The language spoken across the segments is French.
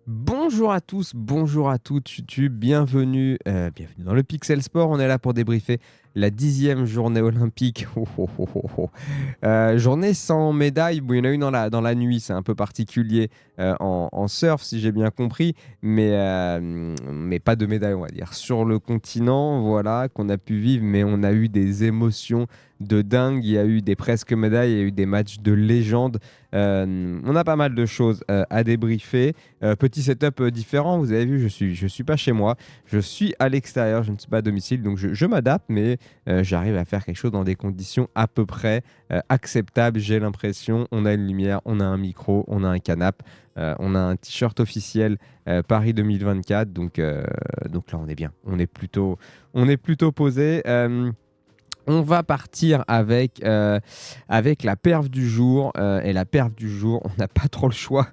Bonjour à tous, bonjour à toutes, YouTube, bienvenue dans le Pixel Sport. On est là pour débriefer la 10e journée olympique. Journée sans médaille. Bon, il y en a une dans la nuit, c'est un peu particulier en surf, si j'ai bien compris, mais pas de médaille, on va dire. Sur le continent, voilà, qu'on a pu vivre, mais on a eu des émotions de dingue. Il y a eu des presque médailles, il y a eu des matchs de légende. On a pas mal de choses à débriefer. Petit setup différent, vous avez vu, je suis pas chez moi, je suis à l'extérieur, je ne suis pas à domicile, donc je m'adapte, mais j'arrive à faire quelque chose dans des conditions à peu près acceptables, j'ai l'impression. On a une lumière, on a un micro, on a un canapé, on a un t-shirt officiel Paris 2024, donc là on est bien, on est plutôt posé. On va partir avec la perf du jour. Et la perf du jour, on n'a pas trop le choix.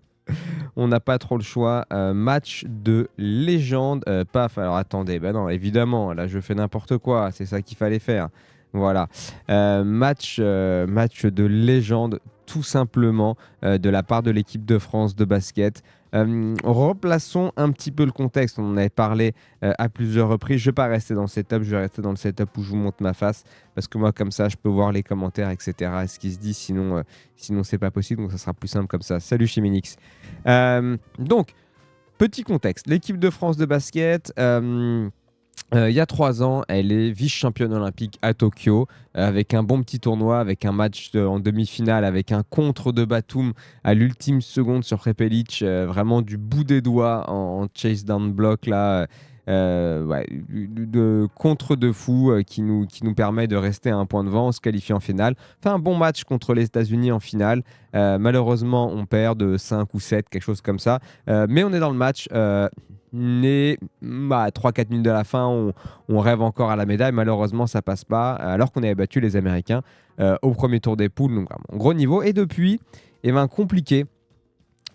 On n'a pas trop le choix. Match de légende. Paf, alors attendez, ben non, évidemment, là je fais n'importe quoi. C'est ça qu'il fallait faire. Voilà. Match de légende, tout simplement, de la part de l'équipe de France de basket. Replaçons un petit peu le contexte. On en avait parlé à plusieurs reprises. Je ne vais pas rester dans le setup, je vais rester dans le setup où je vous montre ma face. Parce que moi, comme ça, je peux voir les commentaires, etc. Et ce qui se dit. Sinon c'est pas possible. Donc, ça sera plus simple comme ça. Salut Chiminix. Donc, petit contexte. L'équipe de France de basket. Il y a 3 ans, elle est vice-championne olympique à Tokyo, avec un bon petit tournoi, avec un match en demi-finale, avec un contre de Batum à l'ultime seconde sur Prepelic, vraiment du bout des doigts en chase down block là. Ouais, de contre de fou qui nous permet de rester à un point devant, on se qualifie en finale. Enfin, un bon match contre les États-Unis en finale. Malheureusement, on perd de 5 ou 7, quelque chose comme ça. Mais on est dans le match. Mais 3-4 minutes de la fin, on rêve encore à la médaille. Malheureusement, ça passe pas, alors qu'on avait battu les Américains au premier tour des poules. Donc, vraiment, gros niveau. Et depuis, eh ben, compliqué,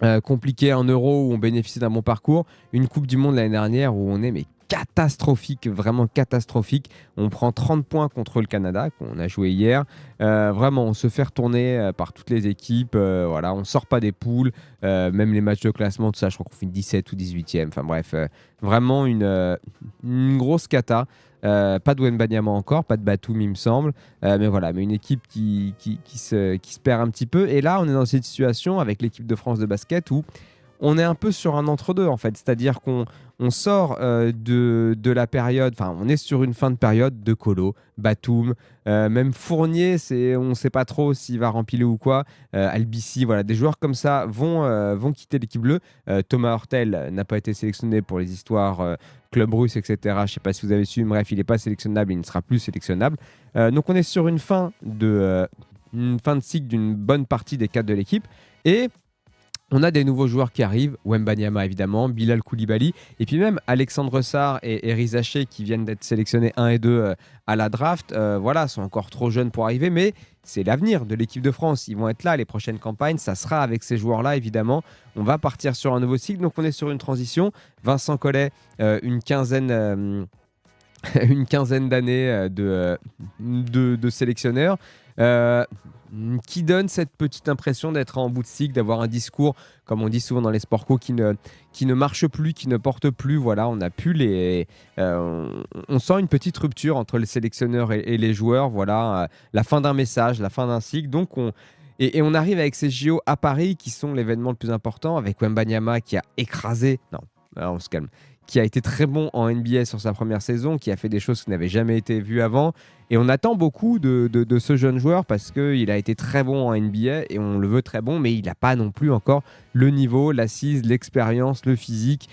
un euro où on bénéficie d'un bon parcours, une Coupe du Monde l'année dernière où on est mais catastrophique, vraiment catastrophique. On prend 30 points contre le Canada, qu'on a joué hier. Vraiment, on se fait retourner par toutes les équipes. Voilà, on sort pas des poules, même les matchs de classement, tout ça, je crois qu'on finit 17 ou 18e. Enfin bref, vraiment une grosse cata. Pas de Wembanyama encore, pas de Batum, il me semble. Mais voilà, mais une équipe qui se perd un petit peu. Et là, on est dans cette situation avec l'équipe de France de basket où on est un peu sur un entre-deux en fait. C'est-à-dire qu'on sort de la période, enfin, on est sur une fin de période de Colo, Batum, même Fournier, on ne sait pas trop s'il va remplir ou quoi. Albici, voilà, des joueurs comme ça vont quitter l'équipe bleue. Thomas Hurtel n'a pas été sélectionné pour les histoires club russe, etc. Je ne sais pas si vous avez su, bref, il n'est pas sélectionnable, il ne sera plus sélectionnable. Donc on est sur une fin de cycle d'une bonne partie des cadres de l'équipe. Et on a des nouveaux joueurs qui arrivent, Wembanyama évidemment, Bilal Koulibaly, et puis même Alexandre Sarr et Riz Haché qui viennent d'être sélectionnés 1 et 2 à la draft. Voilà, sont encore trop jeunes pour arriver, mais c'est l'avenir de l'équipe de France. Ils vont être là les prochaines campagnes, ça sera avec ces joueurs-là évidemment. On va partir sur un nouveau cycle, donc on est sur une transition. Vincent Collet, une quinzaine... une quinzaine d'années de sélectionneur, euh, qui donne cette petite impression d'être en bout de cycle, d'avoir un discours, comme on dit souvent dans les sports co, qui ne marche plus, qui ne porte plus. Voilà, on sent une petite rupture entre les sélectionneurs et les joueurs. Voilà, la fin d'un message, la fin d'un cycle. Et on arrive avec ces JO à Paris qui sont l'événement le plus important, avec Wembanyama qui a écrasé. Non, alors on se calme, qui a été très bon en NBA sur sa première saison, qui a fait des choses qui n'avaient jamais été vues avant. Et on attend beaucoup de ce jeune joueur parce qu'il a été très bon en NBA et on le veut très bon, mais il n'a pas non plus encore le niveau, l'assise, l'expérience, le physique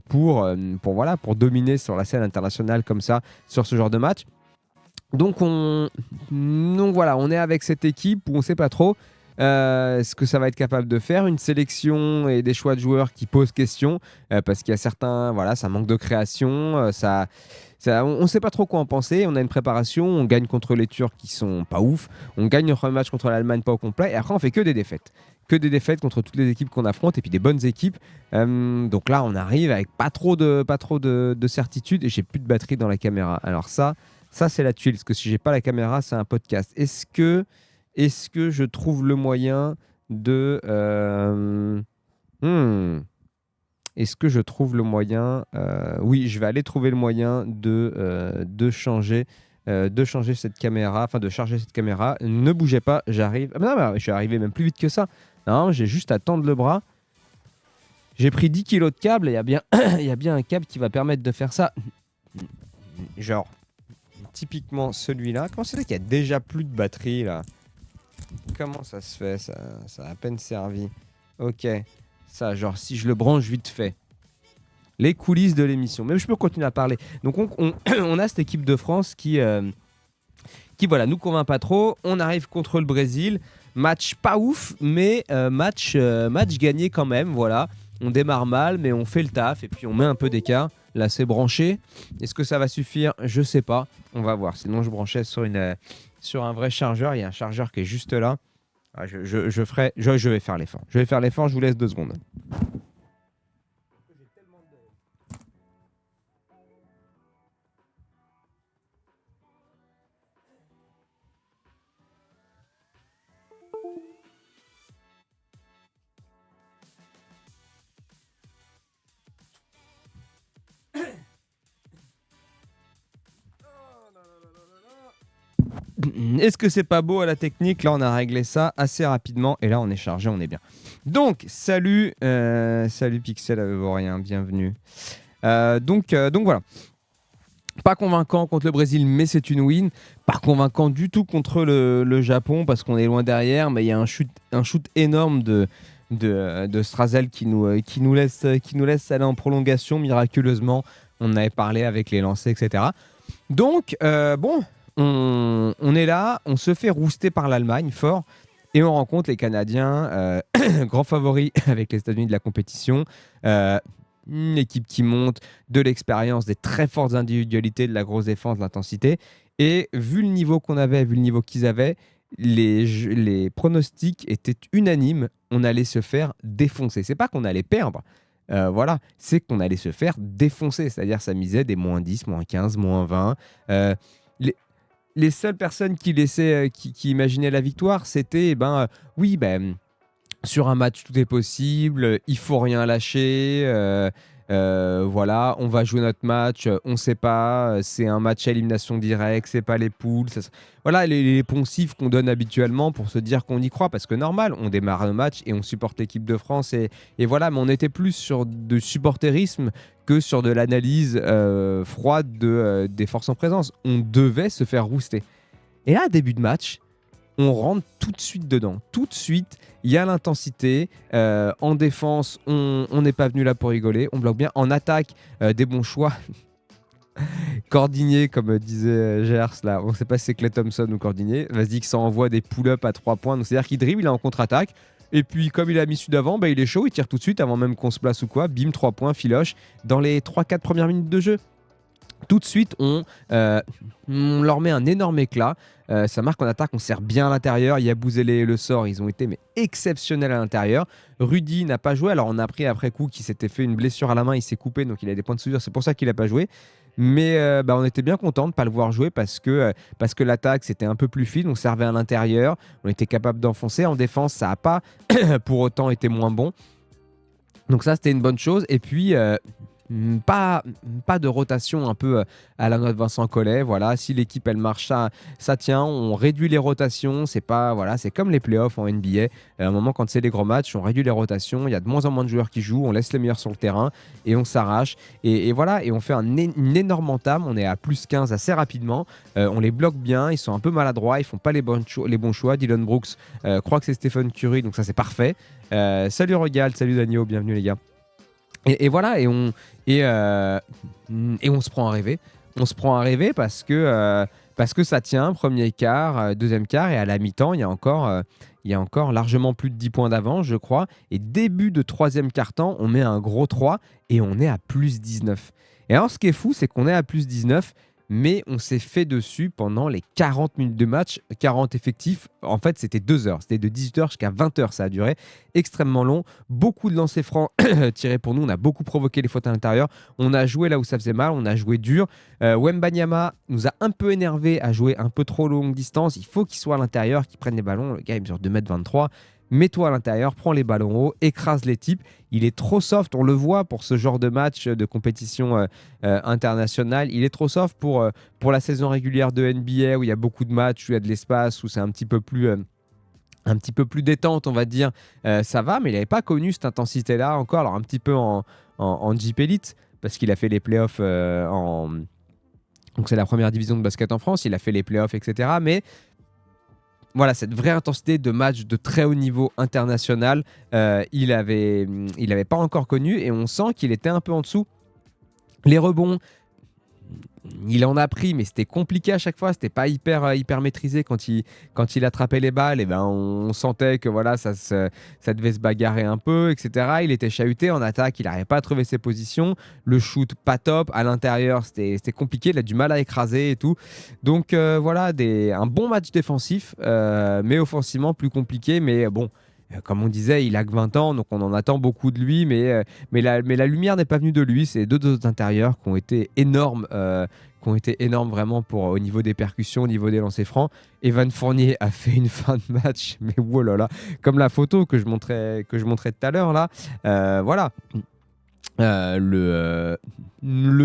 pour dominer sur la scène internationale comme ça, sur ce genre de match. Donc voilà, on est avec cette équipe où on ne sait pas trop ce que ça va être capable de faire. Une sélection et des choix de joueurs qui posent question parce qu'il y a certains, voilà, ça manque de création, on ne sait pas trop quoi en penser. On a une préparation, on gagne contre les Turcs qui sont pas ouf, on gagne notre match contre l'Allemagne pas au complet et après on fait que des défaites. Que des défaites contre toutes les équipes qu'on affronte et puis des bonnes équipes. Donc là, on arrive avec pas trop de certitude et j'ai plus de batterie dans la caméra. Alors ça, c'est la tuile, parce que si j'ai pas la caméra, c'est un podcast. Est-ce que je trouve le moyen de... Hmm. Est-ce que je trouve le moyen Oui, je vais aller trouver le moyen de changer cette caméra, enfin de charger cette caméra. Ne bougez pas, j'arrive. Ah, non, je suis arrivé même plus vite que ça. Non, j'ai juste à tendre le bras. J'ai pris 10 kilos de câble et il y a bien, il y a bien un câble qui va permettre de faire ça. Genre, typiquement celui-là. Comment c'est là qu'il y a déjà plus de batterie là? Comment ça se fait? Ça a à peine servi. Ok, ça, genre si je le branche vite fait. Les coulisses de l'émission. Même je peux continuer à parler. Donc on a cette équipe de France qui voilà, nous convainc pas trop. On arrive contre le Brésil. Match pas ouf, mais match gagné quand même. Voilà. On démarre mal, mais on fait le taf et puis on met un peu d'écart. Là, c'est branché. Est-ce que ça va suffire? Je sais pas. On va voir. Sinon, je branchais sur un vrai chargeur. Il y a un chargeur qui est juste là. Ah, je vais faire l'effort. Je vais faire l'effort. Je vous laisse 2 secondes. Est-ce que c'est pas beau à la technique? Là, on a réglé ça assez rapidement et là, on est chargé, on est bien. Donc, salut Pixel Vaurien, bienvenue. Donc voilà. Pas convaincant contre le Brésil, mais c'est une win. Pas convaincant du tout contre le Japon parce qu'on est loin derrière, mais il y a un shoot énorme de Strazel qui nous laisse aller en prolongation miraculeusement. On en avait parlé avec les lancers, etc. Donc, bon, on est là, on se fait rouster par l'Allemagne fort et on rencontre les Canadiens, grands favoris avec les États-Unis de la compétition. Une équipe qui monte, de l'expérience, des très fortes individualités, de la grosse défense, de l'intensité. Et vu le niveau qu'on avait, vu le niveau qu'ils avaient, les pronostics étaient unanimes. On allait se faire défoncer. C'est pas qu'on allait perdre. Voilà, c'est qu'on allait se faire défoncer. C'est-à-dire, ça misait des moins 10, moins 15, moins 20. Les, les seules personnes qui laissaient, qui imaginaient la victoire, c'était, oui, sur un match, tout est possible, il faut rien lâcher. Voilà, on va jouer notre match, on sait pas, c'est un match à élimination directe, c'est pas les poules. Voilà les poncifs qu'on donne habituellement pour se dire qu'on y croit, parce que normal, on démarre le match et on supporte l'équipe de France et voilà, mais on était plus sur de supporterisme que sur de l'analyse froide des forces en présence. On devait se faire rouster. Et là, début de match, on rentre tout de suite dedans. Tout de suite, il y a l'intensité. En défense, on n'est pas venu là pour rigoler. On bloque bien. En attaque, des bons choix. Cordinier, comme disait Gers, là. On ne sait pas si c'est Clay Thompson ou Cordinier. Vas-y, que ça envoie des pull-ups à 3 points. Donc, c'est-à-dire qu'il dribble, il est en contre-attaque. Et puis, comme il a mis celui d'avant, il est chaud, il tire tout de suite avant même qu'on se place ou quoi. Bim, 3 points, filoche. Dans les 3-4 premières minutes de jeu, tout de suite, on leur met un énorme éclat. Ça marque en attaque, on sert bien à l'intérieur. Yabouzélé et Le Sort, ils ont été exceptionnels à l'intérieur. Rudy n'a pas joué. Alors, on a appris après coup qu'il s'était fait une blessure à la main. Il s'est coupé, donc il a des points de soudure. C'est pour ça qu'il n'a pas joué. Mais on était bien content de ne pas le voir jouer parce que l'attaque, c'était un peu plus fine. On servait à l'intérieur. On était capable d'enfoncer. En défense, ça n'a pas pour autant été moins bon. Donc ça, c'était une bonne chose. Et puis... pas de rotation un peu à la note Vincent Collet. Voilà, si l'équipe elle marche, ça tient. On réduit les rotations. C'est pas voilà, c'est comme les playoffs en NBA. À un moment, quand c'est les grands matchs, on réduit les rotations. Il y a de moins en moins de joueurs qui jouent. On laisse les meilleurs sur le terrain et on s'arrache. Et voilà, et on fait une énorme entame. On est à plus 15 assez rapidement. On les bloque bien. Ils sont un peu maladroits. Ils font pas les bons choix. Dylan Brooks croit que c'est Stephen Curry, donc ça c'est parfait. Salut Regal, salut Daniel, bienvenue les gars. Et voilà, et on se prend à rêver. On se prend à rêver parce que ça tient, premier quart, deuxième quart, et à la mi-temps, il y a encore largement plus de 10 points d'avance, je crois. Et début de troisième quart-temps, on met un gros 3 et on est à plus 19. Et alors, ce qui est fou, c'est qu'on est à plus 19, mais on s'est fait dessus pendant les 40 minutes de match, 40 effectifs. En fait, c'était 2 heures. C'était de 18h jusqu'à 20h, ça a duré. Extrêmement long. Beaucoup de lancers francs tirés pour nous. On a beaucoup provoqué les fautes à l'intérieur. On a joué là où ça faisait mal. On a joué dur. Wembanyama nous a un peu énervé à jouer un peu trop longue distance. Il faut qu'il soit à l'intérieur, qu'il prenne les ballons. Le gars, il mesure 2m23. mets-toi à l'intérieur, prends les ballons hauts, écrase les types. Il est trop soft, on le voit pour ce genre de match de compétition internationale. Il est trop soft pour la saison régulière de NBA où il y a beaucoup de matchs, où il y a de l'espace, où c'est un petit peu plus détente, on va dire. Ça va, mais il n'avait pas connu cette intensité-là encore. Alors un petit peu en Jeep Elite, parce qu'il a fait les playoffs Donc c'est la première division de basket en France, il a fait les playoffs, etc. Mais voilà, cette vraie intensité de match de très haut niveau international, il avait pas encore connu et on sent qu'il était un peu en dessous. Les rebonds, il en a pris, mais c'était compliqué à chaque fois. C'était pas hyper maîtrisé quand il attrapait les balles. Et ben, on sentait que voilà, ça devait se bagarrer un peu, etc. Il était chahuté en attaque, il n'arrivait pas à trouver ses positions. Le shoot, pas top. À l'intérieur, c'était compliqué. Il a du mal à écraser et tout. Donc voilà, un bon match défensif, mais offensivement plus compliqué. Mais bon. Comme on disait, il a que 20 ans, donc on en attend beaucoup de lui, mais la lumière n'est pas venue de lui. C'est deux autres intérieurs qui ont été énormes, vraiment au niveau des percussions, au niveau des lancers francs. Evan Fournier a fait une fin de match, mais oh là là, comme la photo que je montrais tout à l'heure là. Voilà. Le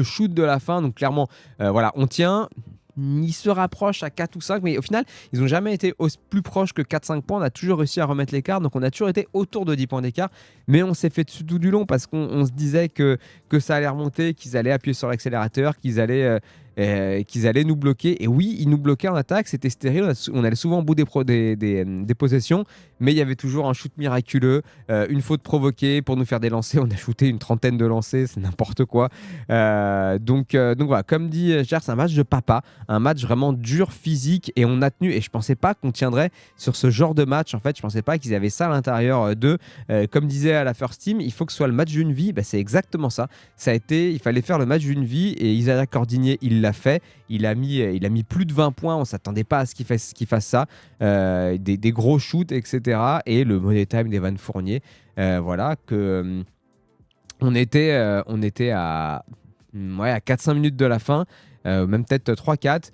shoot de la fin, donc clairement, voilà, on tient. Il se rapproche à 4 ou 5, mais au final, ils n'ont jamais été plus proches que 4-5 points. On a toujours réussi à remettre l'écart, donc on a toujours été autour de 10 points d'écart. Mais on s'est fait dessus tout du long parce qu'on se disait que ça allait remonter, qu'ils allaient appuyer sur l'accélérateur, qu'ils allaient nous bloquer. Et oui, ils nous bloquaient en attaque, c'était stérile. On allait souvent au bout des possessions, mais il y avait toujours un shoot miraculeux, une faute provoquée pour nous faire des lancers. On a shooté une trentaine de lancers, c'est n'importe quoi. Donc voilà, comme dit Gers, c'est un match de papa. Un match vraiment dur, physique, et on a tenu. Et je pensais pas qu'on tiendrait sur ce genre de match. En fait, je pensais pas qu'ils avaient ça à l'intérieur d'eux. Comme disait à la First Team, il faut que ce soit le match d'une vie. C'est exactement ça. Il fallait faire le match d'une vie, et Isaiah Cordinier, il l'a fait. Il a mis plus de 20 points. On s'attendait pas à ce qu'il fasse ça. Des gros shoots, etc. Et le money time d'Evan Fournier. Voilà que on était à 4-5 minutes de la fin. Même peut-être 3-4,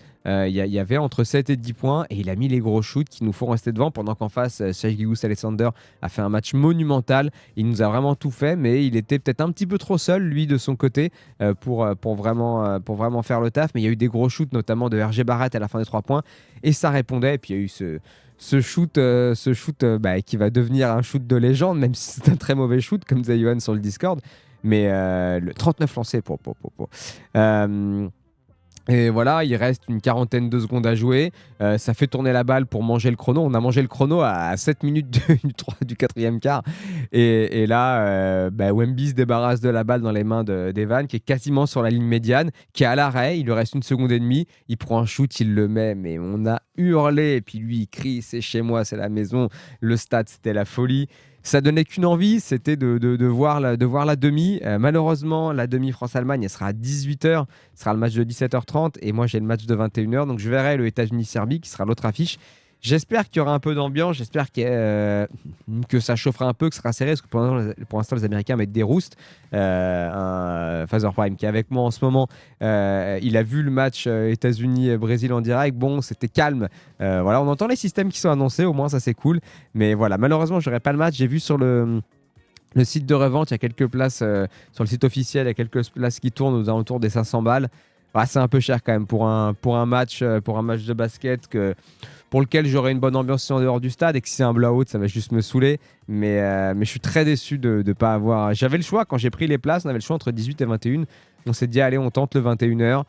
il y avait entre 7 et 10 points et il a mis les gros shoots qui nous font rester devant pendant qu'en face, Shai Gilgeous-Alexander a fait un match monumental. Il nous a vraiment tout fait, mais il était peut-être un petit peu trop seul, lui, de son côté, pour vraiment faire le taf. Mais il y a eu des gros shoots, notamment de RG Barrett à la fin des 3 points, et ça répondait. Et puis il y a eu ce shoot qui va devenir un shoot de légende, même si c'est un très mauvais shoot, comme disait Johan sur le Discord. Mais le 39 lancés pour. Et voilà, il reste une quarantaine de secondes à jouer. Ça fait tourner la balle pour manger le chrono. On a mangé le chrono à 7 minutes du quatrième quart. Et là, Wemby se débarrasse de la balle dans les mains d'Evan, qui est quasiment sur la ligne médiane, qui est à l'arrêt. Il lui reste 1 seconde et demie. Il prend un shoot, il le met. Mais on a hurlé. Et puis lui, il crie, c'est chez moi, c'est la maison. Le stade, c'était la folie. Ça donnait qu'une envie, c'était de voir la demi. Malheureusement, la demi France-Allemagne, elle sera à 18h. Ce sera le match de 17h30 et moi, j'ai le match de 21h. Donc, je verrai le États-Unis-Serbie qui sera l'autre affiche. J'espère qu'il y aura un peu d'ambiance. J'espère que ça chauffera un peu, que ce sera serré. Parce que pour l'instant, les Américains mettent des roustes. Father Prime, qui est avec moi en ce moment, il a vu le match États-Unis-Brésil en direct. Bon, c'était calme. Voilà, on entend les systèmes qui sont annoncés. Au moins, ça, c'est cool. Mais voilà, malheureusement, je n'aurai pas le match. J'ai vu sur le site de revente, il y a quelques places. Sur le site officiel, il y a quelques places qui tournent aux alentours des 500 balles. C'est un peu cher quand même pour un match de basket pour lequel j'aurais une bonne ambiance en dehors du stade, et que si c'est un blowout, ça va juste me saouler. Mais je suis très déçu de ne pas avoir... J'avais le choix, quand j'ai pris les places, on avait le choix entre 18 et 21. On s'est dit, allez, on tente le 21h.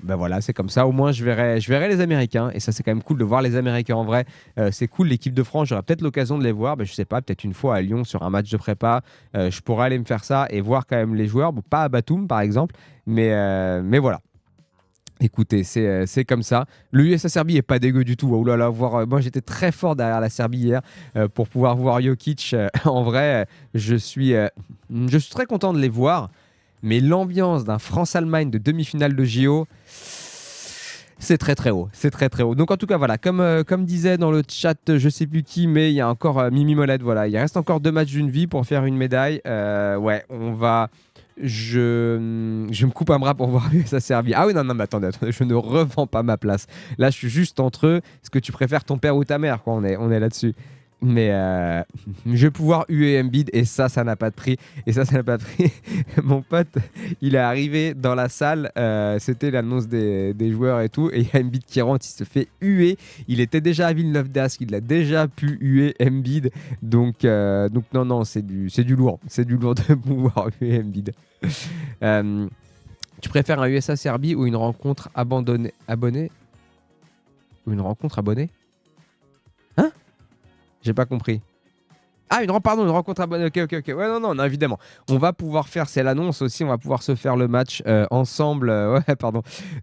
Voilà, c'est comme ça. Au moins, je verrai les Américains. Et ça, c'est quand même cool de voir les Américains en vrai. C'est cool, l'équipe de France, j'aurai peut-être l'occasion de les voir. Je sais pas, peut-être une fois à Lyon sur un match de prépa. Je pourrais aller me faire ça et voir quand même les joueurs. Bon, pas à Batum, par exemple. Mais voilà. Écoutez, c'est comme ça. Le USA-Serbie est pas dégueu du tout. Oh là là, moi j'étais très fort derrière la Serbie hier pour pouvoir voir Jokic. En vrai, je suis très content de les voir. Mais l'ambiance d'un France-Allemagne de demi-finale de JO, c'est très très haut. C'est très très haut. Donc en tout cas, voilà, comme disait dans le chat, je sais plus qui, mais il y a encore Mimi Molette. Voilà, il reste encore 2 matchs d'une vie pour faire une médaille. On va... Je me coupe un bras pour voir ça servir. Ah oui, non, mais attendez, je ne revends pas ma place. Là, je suis juste entre eux. Est-ce que tu préfères ton père ou ta mère, quoi, on est là-dessus. Mais je vais pouvoir huer Embiid et ça n'a pas de prix. Et ça n'a pas de prix. Mon pote, il est arrivé dans la salle, c'était l'annonce des joueurs et tout, et il y a Embiid qui rentre, il se fait huer. Il était déjà à Villeneuve d'Ascq, il a déjà pu huer Embiid. Donc non, c'est du lourd. C'est du lourd de pouvoir huer Embiid. Tu préfères un USA-Serbie ou une rencontre abonnée ou une rencontre abonnée? Hein? J'ai pas compris. Ah, une rencontre abonnée. Ok. Ouais, non, évidemment. On va pouvoir faire, c'est l'annonce aussi, on va pouvoir se faire le match ensemble,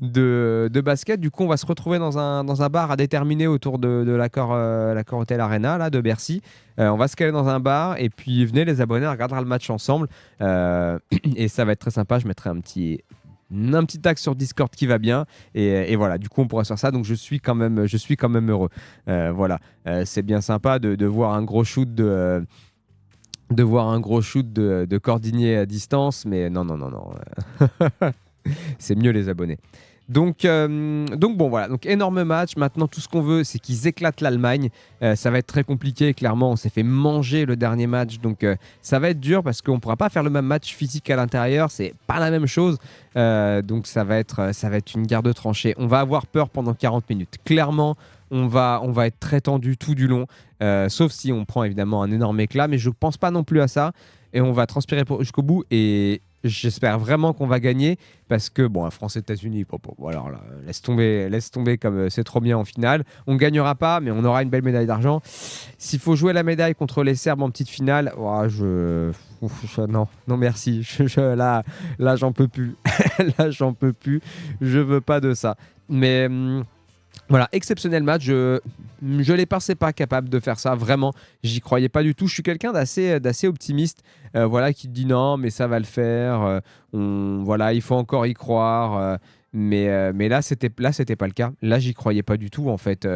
de basket. Du coup, on va se retrouver dans un bar à déterminer autour de l'accord Hotel Arena, là, de Bercy. On va se caler dans un bar et puis venez les abonnés, on regardera le match ensemble. Et ça va être très sympa. Je mettrai un petit axe sur Discord qui va bien et voilà, du coup on pourra faire ça, donc je suis quand même heureux. Voilà. C'est bien sympa de voir un gros shoot de Cordigné à distance, mais non. C'est mieux les abonnés. Donc bon, voilà. Donc énorme match. Maintenant, tout ce qu'on veut, c'est qu'ils éclatent l'Allemagne. Ça va être très compliqué. Clairement, on s'est fait manger le dernier match. Donc ça va être dur parce qu'on ne pourra pas faire le même match physique à l'intérieur. C'est pas la même chose. Donc ça va être une guerre de tranchées. On va avoir peur pendant 40 minutes. Clairement, on va être très tendu tout du long. Sauf si on prend évidemment un énorme éclat. Mais je ne pense pas non plus à ça. Et on va transpirer jusqu'au bout. Et j'espère vraiment qu'on va gagner parce que, bon, France-États-Unis, voilà, là, laisse tomber comme c'est trop bien en finale. On ne gagnera pas, mais on aura une belle médaille d'argent. S'il faut jouer la médaille contre les Serbes en petite finale, non, merci. Là, j'en peux plus. Là, j'en peux plus. Je veux pas de ça. Mais voilà, exceptionnel match. Je les pensais pas capable de faire ça, vraiment. J'y croyais pas du tout. Je suis quelqu'un d'assez optimiste, voilà, qui dit non, mais ça va le faire. Voilà, il faut encore y croire. Mais là, c'était pas le cas. Là, j'y croyais pas du tout, en fait.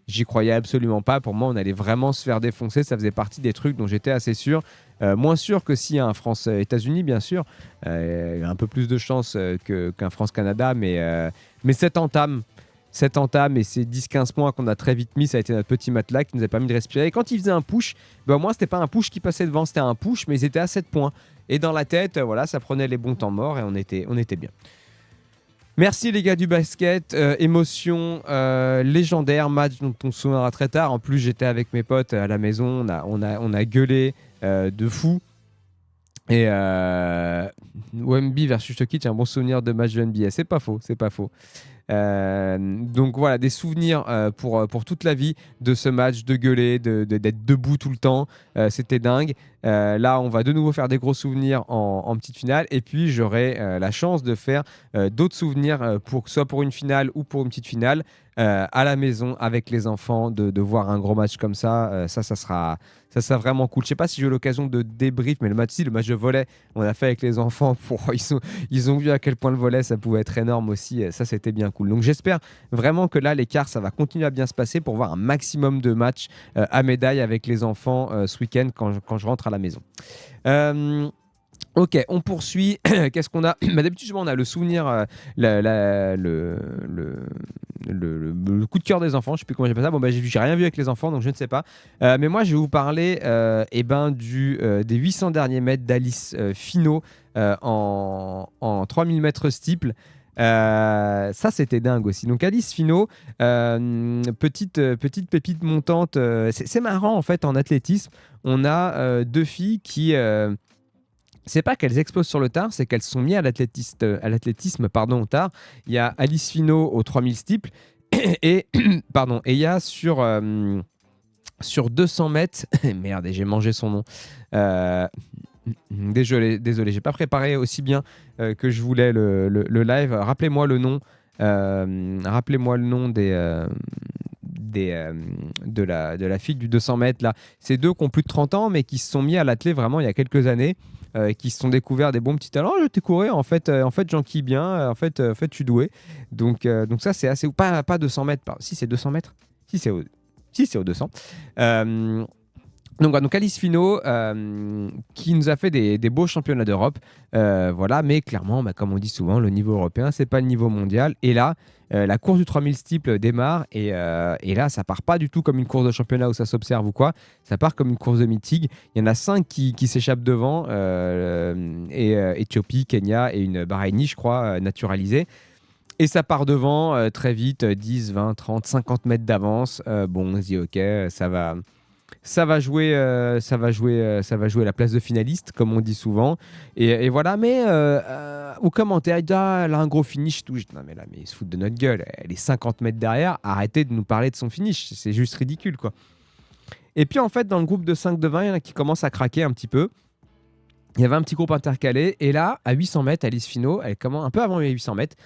J'y croyais absolument pas. Pour moi, on allait vraiment se faire défoncer. Ça faisait partie des trucs dont j'étais assez sûr. Moins sûr que s'il y a un France-États-Unis, bien sûr. Il y a un peu plus de chance qu'un France-Canada, mais cette entame et ces 10-15 points qu'on a très vite mis, ça a été notre petit matelas qui nous a permis de respirer. Et quand il faisait un push, au moins, c'était pas un push qui passait devant, c'était un push, mais ils étaient à 7 points. Et dans la tête, voilà, ça prenait les bons temps morts et on était bien. Merci les gars du basket, émotion légendaire, match dont on se souviendra très tard. En plus, j'étais avec mes potes à la maison, on a gueulé de fou. Et Wemby versus Jokic, un bon souvenir de match de NBA. C'est pas faux. Donc voilà, des souvenirs pour toute la vie de ce match, de gueuler, d'être debout tout le temps. C'était dingue. Là, on va de nouveau faire des gros souvenirs en petite finale. Et puis, j'aurai la chance de faire d'autres souvenirs, soit pour une finale ou pour une petite finale, à la maison avec les enfants, de voir un gros match comme ça. Ça sera vraiment cool. Je sais pas si j'ai eu l'occasion de débrief, mais le match de volley, on a fait avec les enfants. Ils ont vu à quel point le volley, ça pouvait être énorme aussi. Ça, c'était bien cool. Donc, j'espère vraiment que là, l'écart, ça va continuer à bien se passer pour voir un maximum de matchs à médaille avec les enfants ce week-end quand je rentre à la maison. Ok, on poursuit. Qu'est-ce qu'on a? D'habitude, on a le souvenir, le coup de cœur des enfants. Je ne sais plus comment j'appelle ça. Bon, j'ai rien vu avec les enfants, donc je ne sais pas. Mais moi, je vais vous parler des 800 derniers mètres d'Alice Finot en 3000 mètres steeple. Ça, c'était dingue aussi. Donc, Alice Finot, petite pépite montante. C'est marrant, en fait, en athlétisme. On a deux filles qui... c'est pas qu'elles explosent sur le tard, c'est qu'elles se sont mises à l'athlétisme au tard. Il y a Alice Finot au 3000 steeple et il y a sur 200 mètres... Merde, j'ai mangé son nom. Désolé, j'ai pas préparé aussi bien que je voulais le live. Rappelez-moi le nom. Rappelez-moi le nom de la fille du 200 mètres là. C'est deux qui ont plus de 30 ans mais qui se sont mis à l'athlé vraiment il y a quelques années, qui se sont découverts des bons petits talents. Je t'ai couru en fait j'enquille bien, en fait je suis doué. Donc ça c'est assez, pas 200 mètres, si c'est 200 mètres, si c'est au 200. Donc Alice Finot, qui nous a fait des beaux championnats d'Europe, voilà, mais clairement, bah, comme on dit souvent, le niveau européen, c'est pas le niveau mondial. Et là, la course du 3000 steeple démarre, et là, ça part pas du tout comme une course de championnat où ça s'observe ou quoi, ça part comme une course de meeting. Il y en a 5 qui s'échappent devant, Éthiopie, Kenya et une Bahreïnie, je crois, naturalisée. Et ça part devant très vite, 10, 20, 30, 50 mètres d'avance. Bon, on se dit, ok, ça va jouer la place de finaliste, comme on dit souvent. Et voilà, mais au commentaire, il dit, ah, elle a un gros finish. Tout. Je dis, non, mais là, mais ils se foutent de notre gueule. Elle est 50 mètres derrière. Arrêtez de nous parler de son finish. C'est juste ridicule, quoi. Et puis, en fait, dans le groupe de 5 de 20, il y en a qui commencent à craquer un petit peu. Il y avait un petit groupe intercalé. Et là, à 800 mètres, Alice Finot, elle commence, un peu avant les 800 mètres,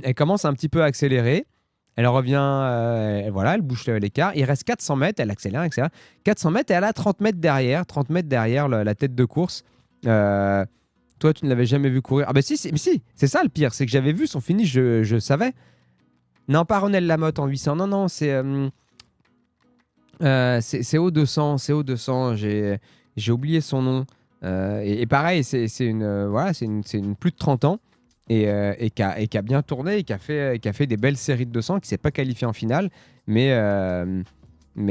elle commence un petit peu à accélérer. Elle revient, voilà, elle bouge l'écart. Il reste 400 mètres, elle accélère, accélère. 400 mètres et elle a 30 mètres derrière la tête de course. Toi, tu ne l'avais jamais vu courir. Ah bah si, c'est ça le pire, c'est que j'avais vu son finish, je savais. Non, pas Ronelle Lamotte en 800, non, c'est O200, c'est O200, j'ai oublié son nom. Et pareil, c'est une, voilà, c'est une plus de 30 ans. Et qui a bien tourné et qui a fait des belles séries de 200, qui ne s'est pas qualifié en finale. Mais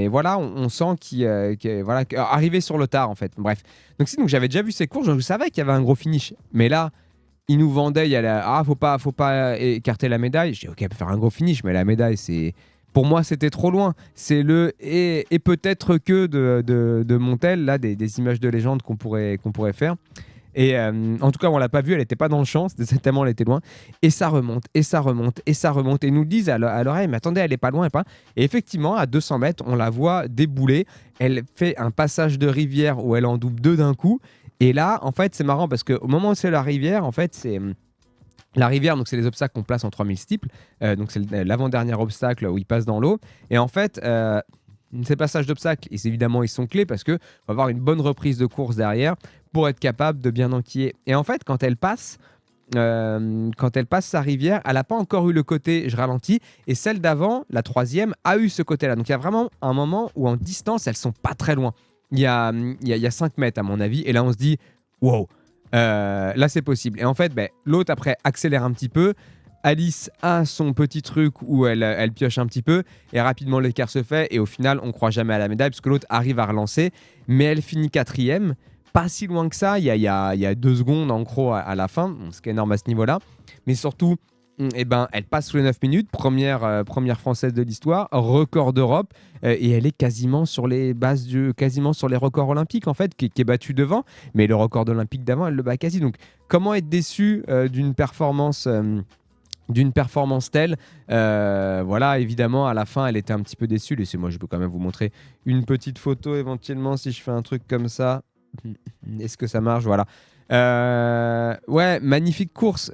voilà, on sent qu'il voilà, arrivé sur le tard, en fait. Bref. Donc j'avais déjà vu ses courses, je savais qu'il y avait un gros finish. Mais là, il nous vendait, faut pas écarter la médaille. Je dis, ok, on peut faire un gros finish, mais la médaille, pour moi, c'était trop loin. C'est et peut-être que de Montel, là, des images de légende qu'on pourrait faire. Et en tout cas, on l'a pas vue, elle n'était pas dans le champ, tellement elle était loin. Et ça remonte, et ça remonte, et ça remonte. Et ils nous disent à l'oreille, mais attendez, elle est pas loin, et pas. Et effectivement, à 200 mètres, on la voit débouler. Elle fait un passage de rivière où elle en double 2 d'un coup. Et là, en fait, c'est marrant parce qu'au moment où c'est la rivière, en fait, c'est. La rivière, donc c'est les obstacles qu'on place en 3000 steeple. Donc c'est l'avant-dernier obstacle où il passe dans l'eau. Et en fait, ces passages d'obstacles, évidemment, ils sont clés parce qu'il va avoir une bonne reprise de course derrière pour être capable de bien enquiller. Et en fait, quand elle passe sa rivière, elle n'a pas encore eu le côté je ralentis. Et celle d'avant, la troisième, a eu ce côté-là. Donc il y a vraiment un moment où en distance, elles sont pas très loin. Il y a 5 mètres à mon avis. Et là, on se dit, wow, là c'est possible. Et en fait, l'autre après accélère un petit peu. Alice a son petit truc où elle pioche un petit peu et rapidement l'écart se fait et au final on croit jamais à la médaille parce que l'autre arrive à relancer, mais elle finit quatrième, pas si loin que ça, il y a 2 secondes en gros à la fin, ce qui est énorme à ce niveau-là, mais surtout elle passe sous les 9 minutes, première française de l'histoire, record d'Europe, et elle est quasiment sur les records olympiques en fait, qui est battu devant, mais le record olympique d'avant elle le bat quasi. Donc comment être déçu d'une performance telle. Voilà, évidemment, à la fin, elle était un petit peu déçue. Laissez-moi, je peux quand même vous montrer une petite photo éventuellement si je fais un truc comme ça. Est-ce que ça marche? Voilà. Ouais, magnifique course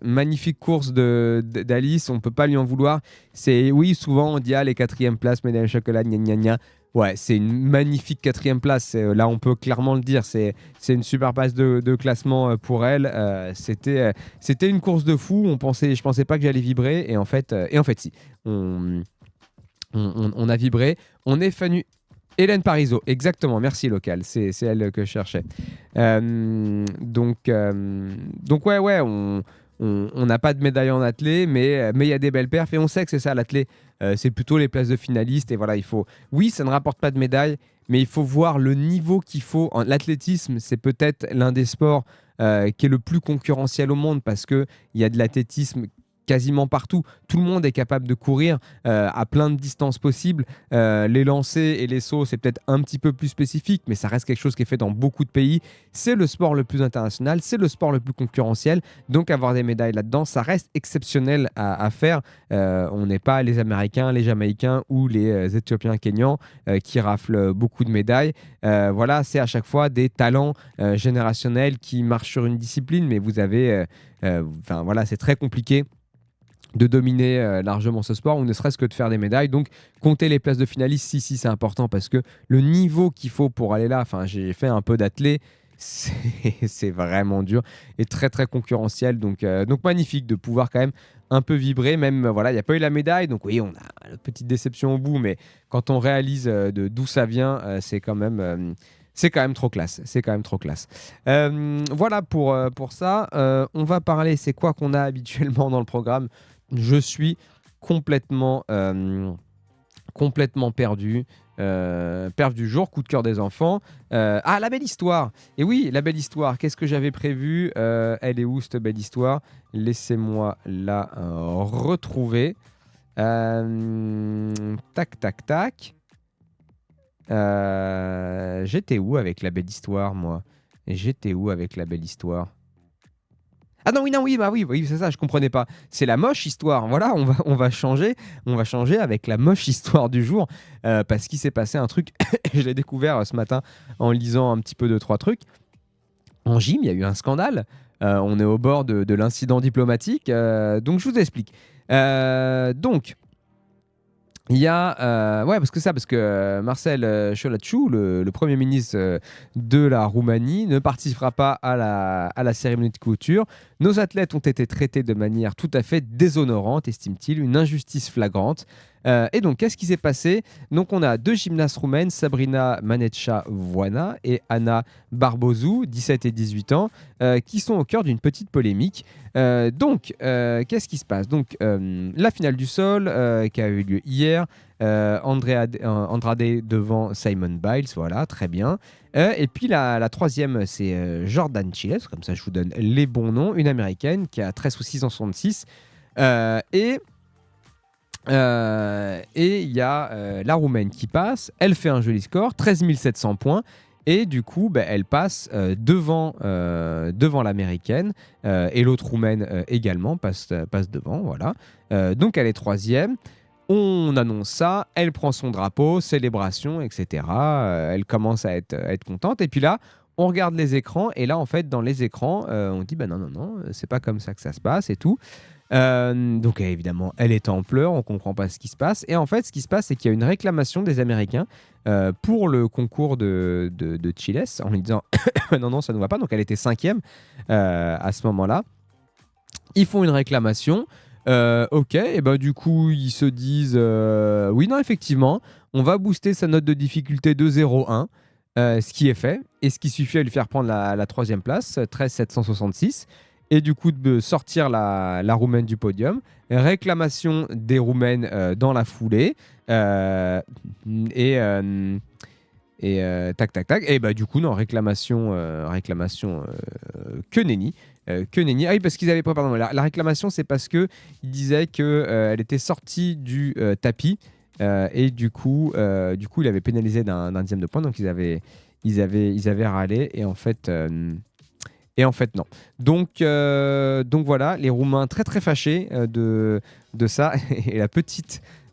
d'Alice. On peut pas lui en vouloir. Oui, souvent on dit les 4e places, médaille au chocolat, gna gna gna. Ouais, c'est une magnifique 4e place. Là, on peut clairement le dire. C'est une super place de classement pour elle. C'était une course de fou. Je pensais pas que j'allais vibrer. Et en fait, si. On a vibré. On est venu. Hélène Parisot, exactement. Merci Local. C'est elle que je cherchais. Donc ouais, on n'a pas de médaille en athlée, mais il y a des belles perfs et on sait que c'est ça l'athlée. C'est plutôt les places de finalistes et voilà, oui, ça ne rapporte pas de médaille, mais il faut voir le niveau qu'il faut. L'athlétisme, c'est peut-être l'un des sports qui est le plus concurrentiel au monde parce qu'il y a de l'athlétisme quasiment partout. Tout le monde est capable de courir à plein de distances possibles. Les lancers et les sauts, c'est peut-être un petit peu plus spécifique, mais ça reste quelque chose qui est fait dans beaucoup de pays. C'est le sport le plus international, c'est le sport le plus concurrentiel. Donc avoir des médailles là-dedans, ça reste exceptionnel à faire. On n'est pas les Américains, les Jamaïcains ou les Éthiopiens kenyans qui raflent beaucoup de médailles. Voilà, c'est à chaque fois des talents générationnels qui marchent sur une discipline, mais vous avez... voilà, c'est très compliqué de dominer largement ce sport ou ne serait-ce que de faire des médailles. Donc compter les places de finalistes, si c'est important parce que le niveau qu'il faut pour aller là, j'ai fait un peu d'athlé, c'est vraiment dur et très très concurrentiel. Donc magnifique de pouvoir quand même un peu vibrer, même voilà, il n'y a pas eu la médaille, donc oui, on a une petite déception au bout, mais quand on réalise d'où ça vient, c'est quand même C'est quand même trop classe. C'est quand même trop classe. Voilà pour ça. On va parler, c'est quoi qu'on a habituellement dans le programme. Je suis complètement, complètement perdu. Perf du jour, coup de cœur des enfants. La belle histoire. Et oui, la belle histoire. Qu'est-ce que j'avais prévu? Elle est où cette belle histoire? Laissez-moi la retrouver. Tac, tac, tac. J'étais où avec la belle histoire, moi? J'étais où avec la belle histoire? Ah non, oui, non, oui, bah oui, c'est ça, je comprenais pas. C'est la moche histoire. Voilà, on va changer avec la moche histoire du jour parce qu'il s'est passé un truc. Je l'ai découvert ce matin en lisant un petit peu de trois trucs. En gym, il y a eu un scandale. On est au bord de l'incident diplomatique. Donc, je vous explique. Donc, il y a, parce que Marcel Ciolacu, le Premier ministre de la Roumanie, ne participera pas à la cérémonie de clôture. Nos athlètes ont été traités de manière tout à fait déshonorante, estime-t-il, une injustice flagrante. Et donc, qu'est-ce qui s'est passé? Donc, on a deux gymnastes roumaines, Sabrina Manecea-Voana et Anna Barbozu, 17 et 18 ans, qui sont au cœur d'une petite polémique. Qu'est-ce qui se passe? Donc, la finale du sol qui a eu lieu hier, Andrade devant Simon Biles, voilà, très bien. Et puis la troisième, c'est Jordan Chiles, comme ça je vous donne les bons noms, une américaine qui a 13 ou 666. Et il y a la Roumaine qui passe, elle fait un joli score, 13 700 points. Et du coup, elle passe devant l'américaine et l'autre roumaine également passe devant. Voilà. Donc elle est troisième. On annonce ça, elle prend son drapeau, célébration, etc. Elle commence à être contente. Et puis là, on regarde les écrans. Et là, en fait, dans les écrans, on dit non, c'est pas comme ça que ça se passe et tout. Donc évidemment, elle est en pleurs, on comprend pas ce qui se passe. Et en fait, ce qui se passe, c'est qu'il y a une réclamation des Américains pour le concours de Chiles en lui disant non, ça ne va pas. Donc elle était cinquième à ce moment-là. Ils font une réclamation. Ok, et du coup, ils se disent oui, non, effectivement, on va booster sa note de difficulté de 0,1. Ce qui est fait, et ce qui suffit à lui faire prendre la troisième place, 13 766, et du coup de sortir la Roumaine du podium. Réclamation des Roumaines dans la foulée, tac tac tac, et du coup non, réclamation que nenni. Que nenni. Ah oui, parce qu'ils avaient pas, pardon, la réclamation, c'est parce que ils disaient que elle était sortie du tapis. Et du coup, il avait pénalisé d'un dixième de point, donc ils avaient râlé, et en fait, non. Donc voilà, les Roumains très très fâchés de ça. Et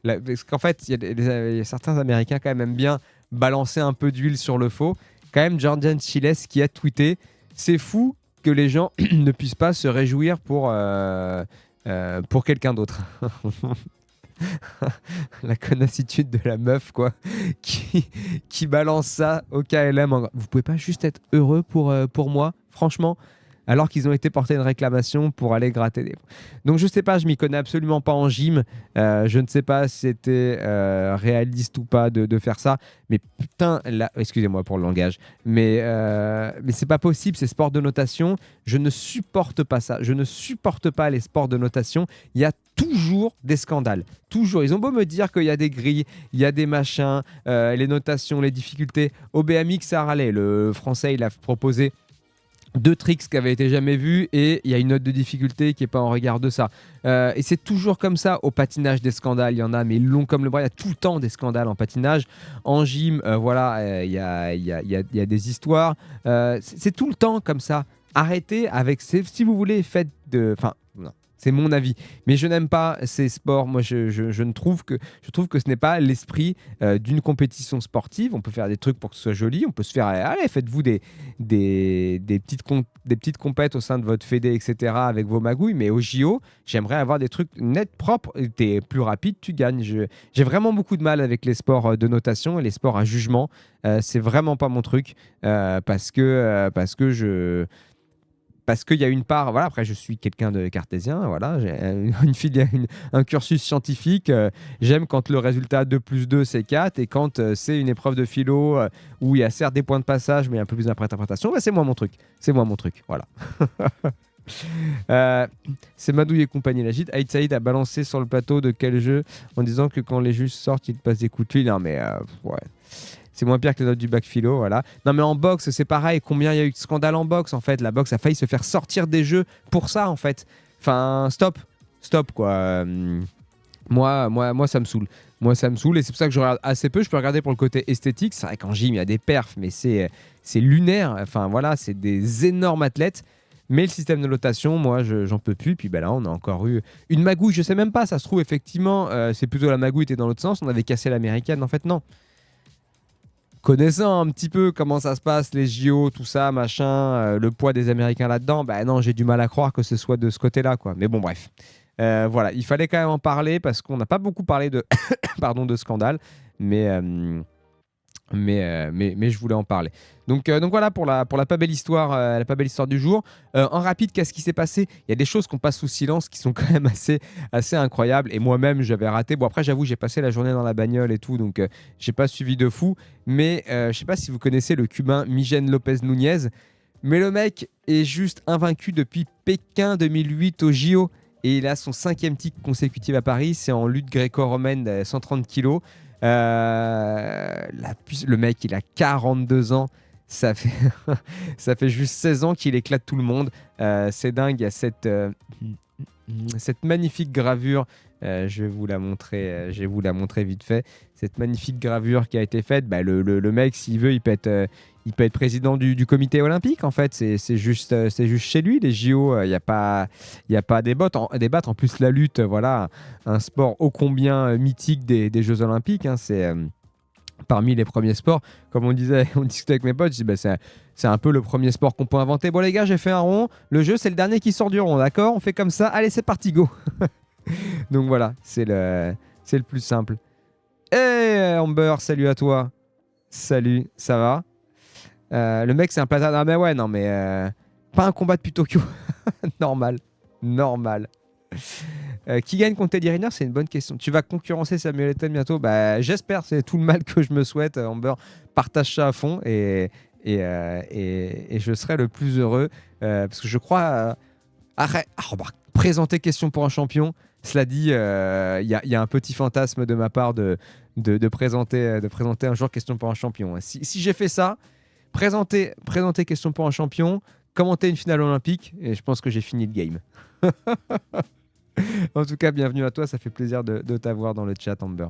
parce qu'en fait, il y a certains Américains quand même aiment bien balancer un peu d'huile sur le feu. Quand même, Jordan Chiles qui a tweeté: c'est fou que les gens ne puissent pas se réjouir pour quelqu'un d'autre. La connassitude de la meuf, quoi, qui balance ça au KLM. Vous pouvez pas juste être heureux pour moi, franchement, alors qu'ils ont été portés une réclamation pour aller gratter des... Donc je sais pas, je m'y connais absolument pas en gym. Je ne sais pas si c'était réaliste ou pas de faire ça. Mais putain, là, excusez-moi pour le langage, mais c'est pas possible, ces sports de notation. Je ne supporte pas ça. Je ne supporte pas les sports de notation. Il y a toujours des scandales. Toujours. Ils ont beau me dire qu'il y a des grilles, il y a des machins, les notations, les difficultés. Au BMX, ça râlait. Le français, il a proposé 2 tricks qui avaient été jamais vus, et il y a une note de difficulté qui est pas en regard de ça. Et c'est toujours comme ça. Au patinage, des scandales, il y en a, mais long comme le bras. Il y a tout le temps des scandales en patinage. En gym, il y a des histoires. C'est tout le temps comme ça. Arrêtez avec... Si vous voulez, faites de... Enfin, non. C'est mon avis. Mais je n'aime pas ces sports. Moi, je trouve que ce n'est pas l'esprit d'une compétition sportive. On peut faire des trucs pour que ce soit joli. On peut se faire... Allez, faites-vous des petites compètes au sein de votre fédé, etc. avec vos magouilles. Mais au JO, j'aimerais avoir des trucs nets, propres. T'es plus rapide, tu gagnes. J'ai vraiment beaucoup de mal avec les sports de notation et les sports à jugement. C'est vraiment pas mon truc. Parce que parce qu'il y a une part, voilà, après je suis quelqu'un de cartésien, voilà, j'ai un cursus scientifique, j'aime quand le résultat 2 plus 2 c'est 4 et quand c'est une épreuve de philo où il y a certes des points de passage mais un peu plus d'interprétation, bah, c'est moi mon truc, voilà. Euh, c'est Madouille et compagnie l'agite. Aïd Saïd a balancé sur le plateau de quel jeu en disant que quand les juges sortent, ils passent des coups de fil. Non, mais ouais. C'est moins pire que les notes du bac philo, voilà. Non, mais en boxe, c'est pareil. Combien il y a eu de scandales en boxe, en fait. La boxe a failli se faire sortir des jeux pour ça, en fait. Enfin, stop, quoi. Moi, ça me saoule. Moi, ça me saoule et c'est pour ça que je regarde assez peu. Je peux regarder pour le côté esthétique. C'est vrai qu'en gym, il y a des perfs, mais c'est lunaire. Enfin, voilà, c'est des énormes athlètes. Mais le système de notation, moi, j'en peux plus. Puis ben là, on a encore eu une magouille. Je sais même pas. Ça se trouve, effectivement, c'est plutôt la magouille était dans l'autre sens. On avait cassé l'américaine. En fait, non. Connaissant un petit peu comment ça se passe, les JO, tout ça, machin, le poids des Américains là-dedans, ben non, j'ai du mal à croire que ce soit de ce côté-là, quoi. Mais bon, bref. Voilà, il fallait quand même en parler parce qu'on n'a pas beaucoup parlé de, pardon, de scandale, mais, mais je voulais en parler. Donc voilà pour la pas belle histoire, la pas belle histoire du jour. En rapide, qu'est-ce qui s'est passé? Il y a des choses qu'on passe sous silence qui sont quand même assez incroyables. Et moi-même, j'avais raté. Bon, après, j'avoue, j'ai passé la journée dans la bagnole et tout, donc j'ai pas suivi de fou. Mais je sais pas si vous connaissez le Cubain Miguel Lopez Núñez, mais le mec est juste invaincu depuis Pékin 2008 au JO. Et il a son 5e titre consécutif à Paris. C'est en lutte gréco-romaine de 130 kilos. Le mec, il a 42 ans. Ça fait, ça fait juste 16 ans qu'il éclate tout le monde. C'est dingue. Il y a cette magnifique gravure. Je vais vous la montrer vite fait. Cette magnifique gravure qui a été faite. Bah, le mec, s'il veut, il peut être président du comité olympique. En fait, c'est juste chez lui. Les JO, il n'y a pas à débattre. En plus, la lutte, voilà, un sport ô combien mythique des Jeux olympiques. Hein, c'est parmi les premiers sports. Comme on disait, on discutait avec mes potes, je dis, bah, c'est un peu le premier sport qu'on peut inventer. Bon les gars, j'ai fait un rond. Le jeu, c'est le dernier qui sort du rond, d'accord? On fait comme ça. Allez, c'est parti, go. Donc voilà, c'est le plus simple. Hey Amber, salut à toi. Salut, ça va? Le mec, c'est un plateau. Ah mais ouais, non mais pas un combat depuis Tokyo. Normal. Qui gagne contre Teddy Riner? C'est une bonne question. Tu vas concurrencer Samuel Eto'o bientôt? Bah, j'espère, c'est tout le mal que je me souhaite. Amber, partage ça à fond et je serai le plus heureux parce que je crois. Remarque, présenter question pour un champion, cela dit, il y a un petit fantasme de ma part de présenter un jour question pour un champion. Si j'ai fait ça, présenter question pour un champion, commenter une finale olympique, et je pense que j'ai fini le game. En tout cas, bienvenue à toi, ça fait plaisir de t'avoir dans le chat, Amber.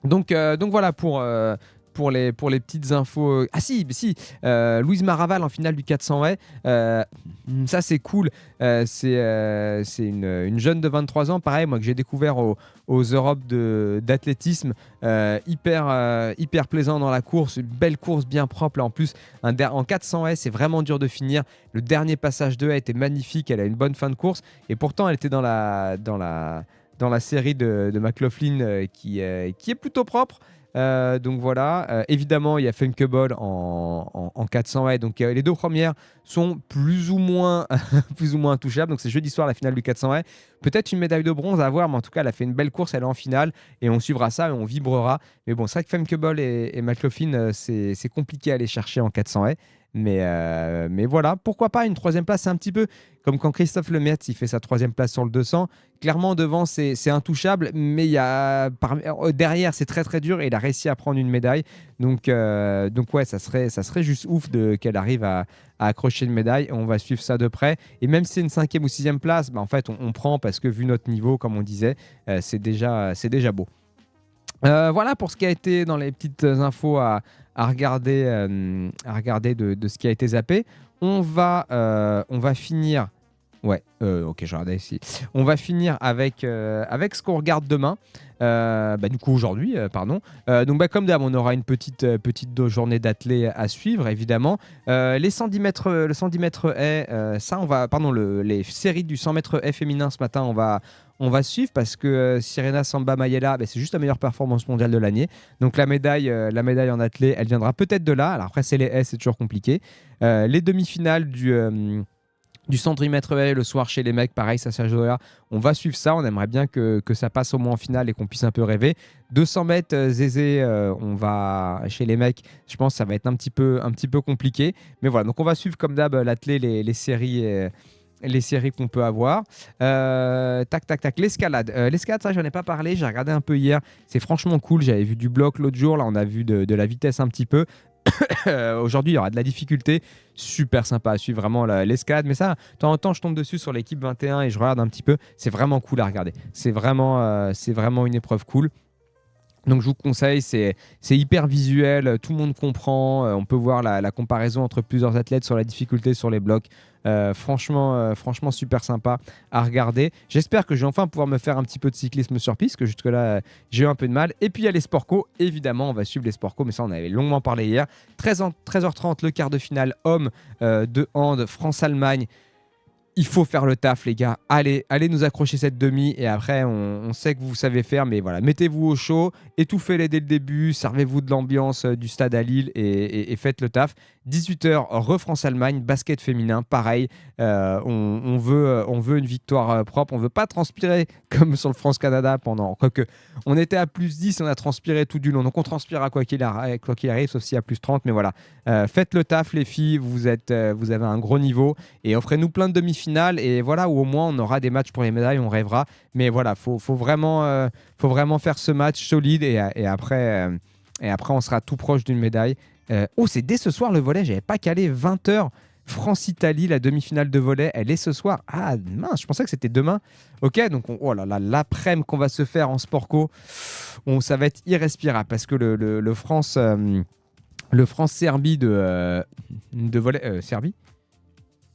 Donc voilà pour les petites infos. Ah si, Louise Maraval en finale du 400 haies. Ça c'est cool. C'est une jeune de 23 ans, pareil, moi que j'ai découvert aux Europes d'athlétisme. Hyper plaisant dans la course, une belle course bien propre. Là, en plus, en 400 haies, c'est vraiment dur de finir. Le dernier passage de haie était magnifique, elle a une bonne fin de course. Et pourtant, elle était dans la série de McLaughlin qui est plutôt propre. Donc voilà, évidemment il y a Funkable en 400 haies, donc les deux premières sont plus ou moins intouchables, donc c'est jeudi soir la finale du 400 haies, peut-être une médaille de bronze à voir, mais en tout cas elle a fait une belle course, elle est en finale et on suivra ça et on vibrera. Mais bon, c'est vrai que Funkable et McLaughlin c'est compliqué à aller chercher en 400 haies. Mais voilà, pourquoi pas une 3e place, c'est un petit peu comme quand Christophe Lemaitre il fait sa 3e place sur le 200. Clairement devant c'est intouchable, mais derrière c'est très très dur et il a réussi à prendre une médaille. Donc ouais, ça serait juste ouf qu'elle arrive à accrocher une médaille. On va suivre ça de près. Et même si c'est une 5e ou 6e place, bah en fait on prend parce que vu notre niveau, comme on disait, c'est déjà beau. Voilà pour ce qui a été dans les petites infos à regarder de ce qui a été zappé. On va finir Ouais, ok, je regardais ici. On va finir avec ce qu'on regarde demain. Du coup, aujourd'hui, pardon. Donc, comme d'hab, on aura une petite journée d'athlée à suivre, évidemment. Les 110 mètres, le 110 mètres haies, ça, pardon, les séries du 100 mètres haies féminin ce matin, on va suivre parce que Sirena Samba Mayela, c'est juste la meilleure performance mondiale de l'année. Donc, la médaille en athlée, elle viendra peut-être de là. Alors, après, c'est les haies, c'est toujours compliqué. Les demi-finales du 110 mètres haies le soir chez les mecs, pareil, ça Sergio. On va suivre ça. On aimerait bien que ça passe au moins en finale et qu'on puisse un peu rêver. 200 mètres, Zézé, on va chez les mecs. Je pense que ça va être un petit peu compliqué. Mais voilà, donc on va suivre comme d'hab l'athlé, les séries. Les séries qu'on peut avoir. Tac, tac, tac. L'escalade. L'escalade, ça, j'en ai pas parlé. J'ai regardé un peu hier. C'est franchement cool. J'avais vu du bloc l'autre jour. Là, on a vu de la vitesse un petit peu. Aujourd'hui, il y aura de la difficulté. Super sympa à suivre, vraiment l'escalade. Mais ça, de temps en temps, je tombe dessus sur l'équipe 21 et je regarde un petit peu. C'est vraiment cool à regarder. C'est vraiment une épreuve cool. Donc je vous conseille, c'est hyper visuel, tout le monde comprend, on peut voir la comparaison entre plusieurs athlètes sur la difficulté sur les blocs. Franchement super sympa à regarder. J'espère que je vais enfin pouvoir me faire un petit peu de cyclisme sur piste, que jusque-là j'ai eu un peu de mal. Et puis il y a les sport co, évidemment on va suivre les sport co, mais ça on avait longuement parlé hier. 13h30 le quart de finale homme de hand France-Allemagne. Il faut faire le taf, les gars. Allez nous accrocher cette demi. Et après, on sait que vous savez faire. Mais voilà, mettez-vous au chaud. Étouffez-les dès le début. Servez-vous de l'ambiance du stade à Lille et faites le taf. 18h, France-Allemagne, basket féminin. Pareil, on veut une victoire propre. On ne veut pas transpirer comme sur le France-Canada pendant. Quoique, on était à plus 10 et on a transpiré tout du long. Donc, on transpirera quoi qu'il arrive, sauf s'il y a plus 30. Mais voilà, faites le taf, les filles. Vous avez un gros niveau. Et offrez-nous plein de demi-finales. Et voilà, où au moins on aura des matchs pour les médailles, on rêvera. Mais voilà, faut vraiment faire ce match solide et après on sera tout proche d'une médaille. C'est dès ce soir le volley, j'avais pas calé. 20h, France-Italie, la demi-finale de volley, elle est ce soir. Ah mince, je pensais que c'était demain. Ok, donc oh là là, l'après-midi qu'on va se faire en sport co, ça va être irrespirable parce que le France-Serbie de volley, Serbie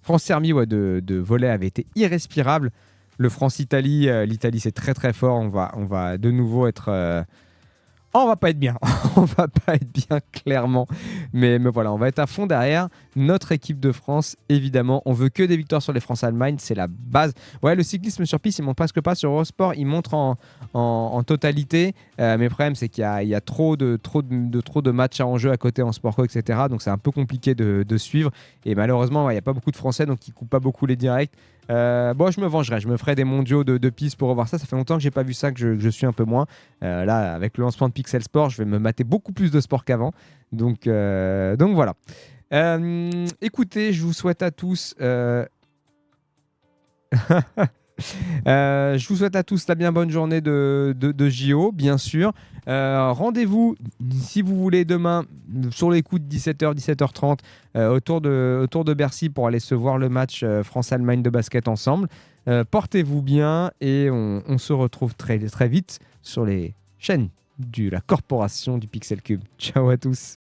France-Serbie de volley avait été irrespirable. Le France-Italie, l'Italie c'est très très fort. On va de nouveau être... on va pas être bien. On va pas être bien, clairement. Mais voilà, on va être à fond derrière notre équipe de France, évidemment. On veut que des victoires sur les France-Allemagne, c'est la base. Ouais, le cyclisme sur piste, il montre presque pas sur Eurosport. Il montre en totalité. Mais le problème, c'est qu'il y a trop de matchs à enjeu à côté en sport co, etc. Donc c'est un peu compliqué de suivre. Et malheureusement, il n'y a pas beaucoup de Français, donc ils coupent pas beaucoup les directs. Je me vengerai, je me ferai des mondiaux de piste pour revoir ça. Ça fait longtemps que j'ai pas vu ça, que je suis un peu moins. Là, avec le lancement de Pixel Sport, je vais me mater beaucoup plus de sport qu'avant. Donc voilà. Écoutez, je vous souhaite à tous. Je vous souhaite à tous la bien bonne journée de JO, bien sûr. Rendez-vous, si vous voulez, demain, sur les coups de 17h, 17h30, autour de Bercy pour aller se voir le match France-Allemagne de basket ensemble. Portez-vous bien et on se retrouve très, très vite sur les chaînes de la corporation du Pixel Cube. Ciao à tous.